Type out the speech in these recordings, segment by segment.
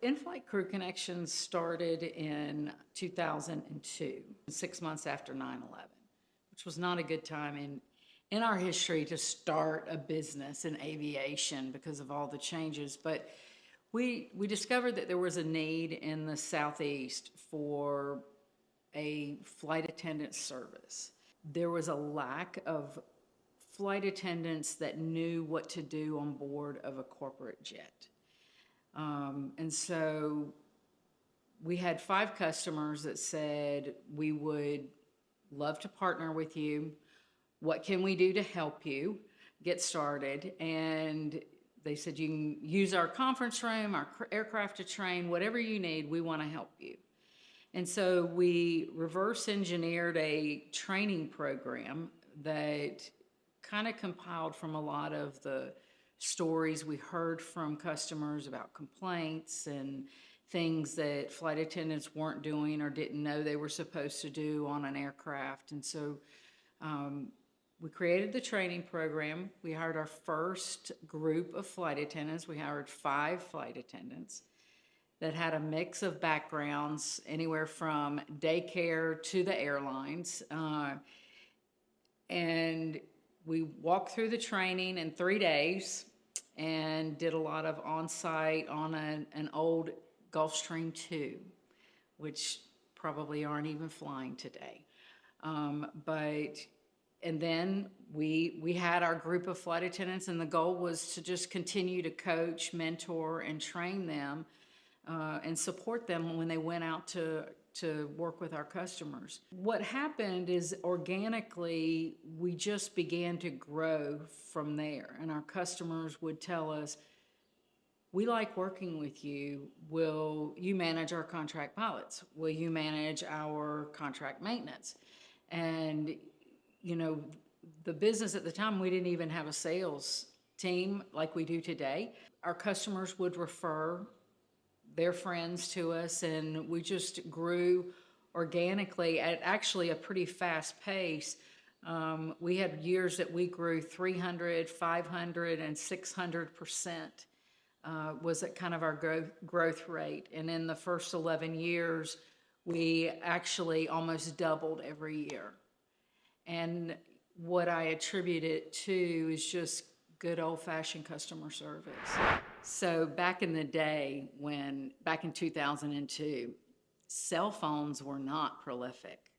In-flight crew connections started in 2002, 6 months after 9/11, which was not a good time in our history to start a business in aviation because of all the changes. But we discovered that there was a need in the Southeast for a flight attendant service. There was a lack of flight attendants that knew what to do on board of a corporate jet. And so we had 5 customers that said, we would love to partner with you. What can we do to help you get started? And they said, you can use our conference room, our aircraft to train, whatever you need, we want to help you. And so we reverse engineered a training program that kind of compiled from a lot of the stories we heard from customers about complaints and things that flight attendants weren't doing or didn't know they were supposed to do on an aircraft. And so we created the training program. We hired our first group of flight attendants. We hired 5 flight attendants that had a mix of backgrounds, anywhere from daycare to the airlines. And we walked through the training in 3 days and did a lot of on-site on an old Gulfstream II, which probably aren't even flying today. And then we had our group of flight attendants, and the goal was to just continue to coach, mentor, and train them and support them when they went out to work with our customers. What happened is organically, we just began to grow from there. And our customers would tell us, we like working with you. Will you manage our contract pilots? Will you manage our contract maintenance? And, you know, the business at the time, we didn't even have a sales team like we do today. Our customers would refer their friends to us, and we just grew organically at actually a pretty fast pace. We had years that we grew 300, 500, and 600% was at kind of our growth rate. And in the first 11 years, we actually almost doubled every year. And what I attribute it to is just good old-fashioned customer service. So back in the day, back in 2002, cell phones were not prolific.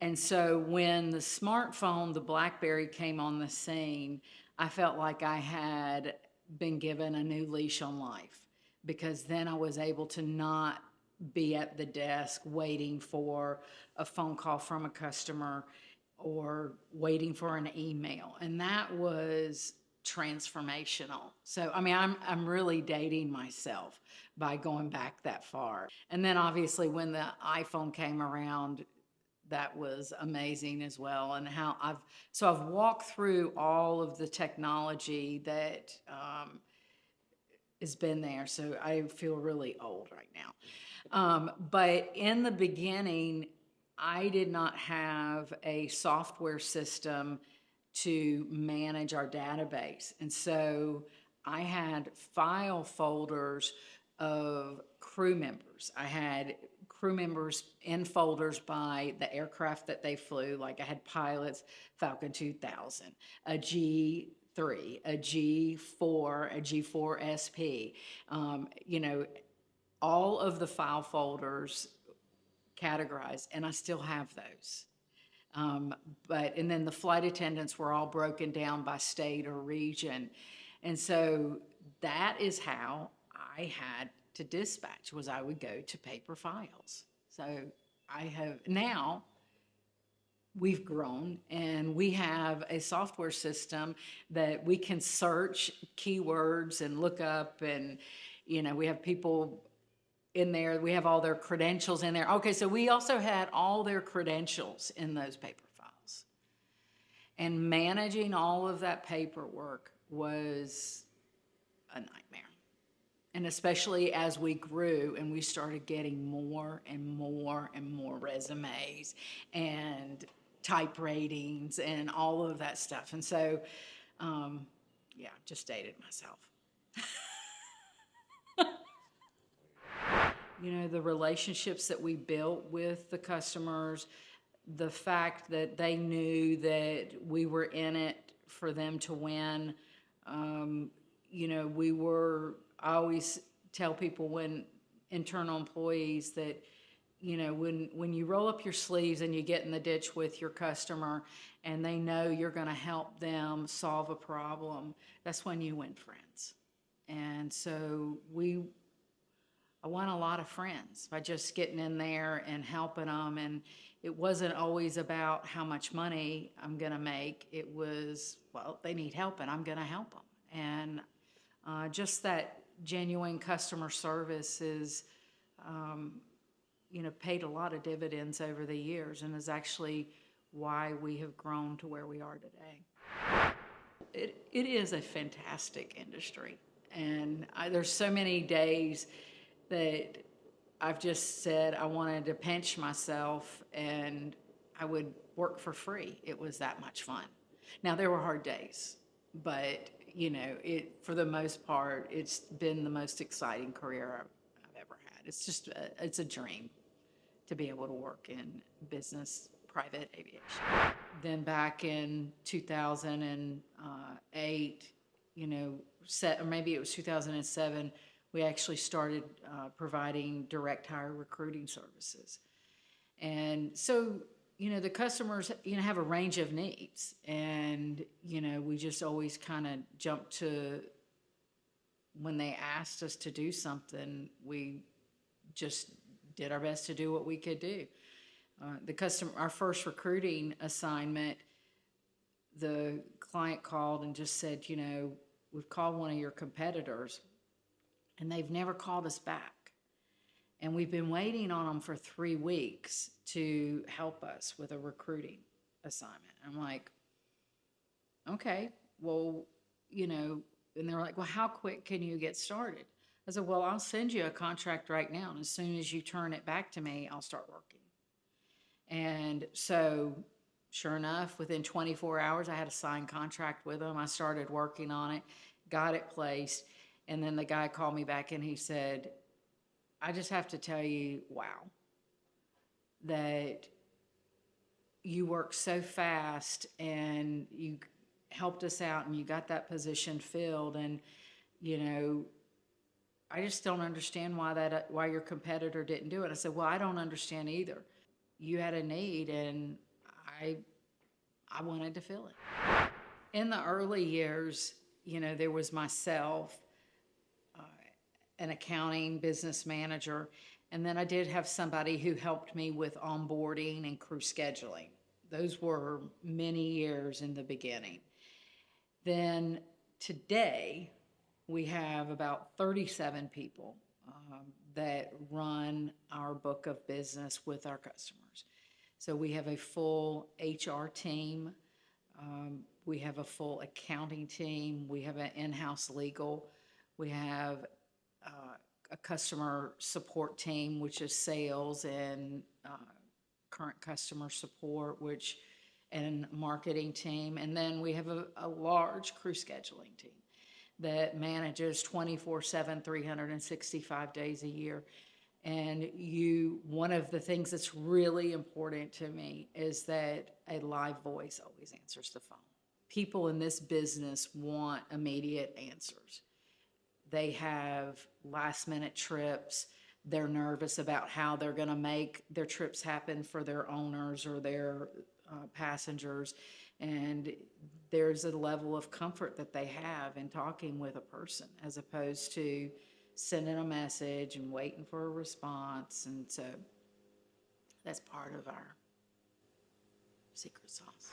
And so when the smartphone, the BlackBerry, came on the scene, I felt like I had been given a new leash on life, because then I was able to not be at the desk waiting for a phone call from a customer or waiting for an email. And that was transformational. So, I mean, I'm really dating myself by going back that far. And then obviously when the iPhone came around, that was amazing as well. And how I've walked through all of the technology that has been there. So I feel really old right now. But in the beginning, I did not have a software system to manage our database. And so I had file folders of crew members. I had crew members in folders by the aircraft that they flew. Like I had pilots, Falcon 2000, a G3, a G4, a G4 SP, you know, all of the file folders categorized, and I still have those. And then the flight attendants were all broken down by state or region. And so that is how I had to dispatch, was I would go to paper files. So now we've grown, and we have a software system that we can search keywords and look up, and, you know, we have people in there, we have all their credentials in there. Okay, so we also had all their credentials in those paper files. And managing all of that paperwork was a nightmare. And especially as we grew and we started getting more and more and more resumes and type ratings and all of that stuff. And so, yeah, just dated myself. You know, the relationships that we built with the customers, the fact that they knew that we were in it for them to win. You know, I always tell people, when internal employees, that, you know, when you roll up your sleeves and you get in the ditch with your customer and they know you're going to help them solve a problem, that's when you win friends. And so I won a lot of friends by just getting in there and helping them. And it wasn't always about how much money I'm going to make. It was, well, they need help and I'm going to help them. And just that genuine customer service is, you know, paid a lot of dividends over the years, and is actually why we have grown to where we are today. It is a fantastic industry. And there's so many days that I've just said I wanted to pinch myself and I would work for free. It was that much fun. Now, there were hard days, but, you know, for the most part, it's been the most exciting career I've ever had. It's just, it's a dream to be able to work in business, private aviation. Then back in 2008, you know, or maybe it was 2007, we actually started providing direct hire recruiting services. And so, you know, the customers, you know, have a range of needs. And, you know, we just always kind of jumped to, when they asked us to do something, we just did our best to do what we could do. Our first recruiting assignment, the client called and just said, you know, we've called one of your competitors and they've never called us back. And we've been waiting on them for 3 weeks to help us with a recruiting assignment. I'm like, okay, well, you know, and they're like, well, how quick can you get started? I said, well, I'll send you a contract right now, and as soon as you turn it back to me, I'll start working. And so, sure enough, within 24 hours, I had a signed contract with them. I started working on it, got it placed, and then the guy called me back and he said, I just have to tell you, wow, that you worked so fast and you helped us out and you got that position filled. And, you know, I just don't understand why your competitor didn't do it. I said, well, I don't understand either. You had a need and I wanted to fill it. In the early years, you know, there was myself, an accounting business manager, and then I did have somebody who helped me with onboarding and crew scheduling. Those were many years in the beginning. Then today, we have about 37 people that run our book of business with our customers. So we have a full HR team. We have a full accounting team. We have an in-house legal. We have a customer support team, which is sales and current customer support, and marketing team. And then we have a large crew scheduling team that manages 24/7, 365 days a year. And one of the things that's really important to me is that a live voice always answers the phone. People in this business want immediate answers. They have last-minute trips. They're nervous about how they're going to make their trips happen for their owners or their passengers. And there's a level of comfort that they have in talking with a person as opposed to sending a message and waiting for a response. And so that's part of our secret sauce.